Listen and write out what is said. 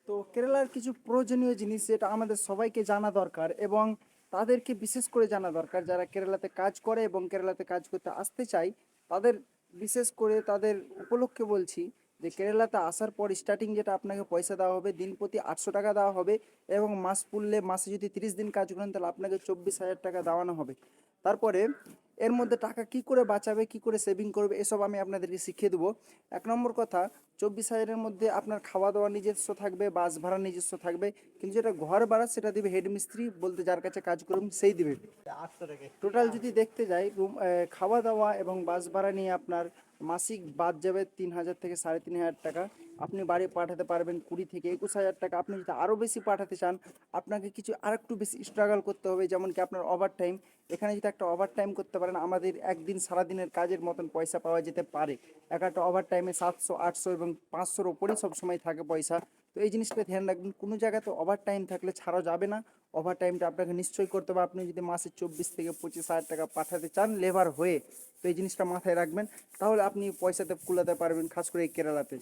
তো কেরালার কিছু প্রয়োজনীয় জিনিস যেটা আমাদের সবাইকে জানা দরকার এবং তাদেরকে বিশেষ করে জানা দরকার যারা কেরালাতে কাজ করে এবং কেরালাতে কাজ করতে আসতে চায় তাদের বিশেষ করে তাদের উপলক্ষে বলছি যে কেরালাতে আসার পর স্টার্টিং যেটা আপনাকে পয়সা দেওয়া হবে দিন প্রতি 800 টাকা দেওয়া হবে এবং মাস পুরলে মাসে যদি 30 দিন কাজ করেন তাহলে আপনাকে 24,000 টাকা দেওয়ানো হবে। তারপরে এর মধ্যে টাকা কি করে বাঁচাবে কি করে সেভিং করবে এসব আমি আপনাদেরকে শিখিয়ে দেবো। 1 নম্বর কথা, 24,000-এর মধ্যে আপনার খাওয়া দাওয়া নিজস্ব থাকবে, বাস ভাড়া নিজস্ব থাকবে, কিন্তু যেটা ঘর ভাড়া সেটা দিবে হেড মিস্ত্রি বলতে যার কাছে কাজ করুন সেই দিবে। টোটাল যদি দেখতে যাই রুম খাওয়া দাওয়া এবং বাস ভাড়া নিয়ে আপনার মাসিক বাদ যাবে 3,000 থেকে 3,500 টাকা। আপনি বাড়ি পাঠাতে পারবেন 20 থেকে 21,000 টাকা। আপনি যদি আরও বেশি পাঠাতে চান আপনাকে কিছু আরেকটু বেশি স্ট্রাগল করতে হবে, যেমন কি আপনার ওভার টাইম। এখানে যদি একটা ওভার টাইম করতে পারেন আমাদের একদিন সারাদিনের কাজের মতন পয়সা পাওয়া যেতে পারে। একটা ওভার টাইমে 700 800 এবং 500-র ওপরেই সবসময় থাকে পয়সা। তো এই জিনিসটা ধ্যান রাখবেন, কোনো জায়গাতে ওভার টাইম থাকলে ছাড়া যাবে না। ওভার টাইমটা আপনাকে নিশ্চয়ই করতে হবে আপনি যদি মাসে 24 থেকে 25 হাজার টাকা পাঠাতে চান লেবার হয়ে। তো এই জিনিসটা মাথায় রাখবেন, তাহলে আপনি পয়সাতে কুলাতে পারবেন, খাস করে এই কেরালাতে।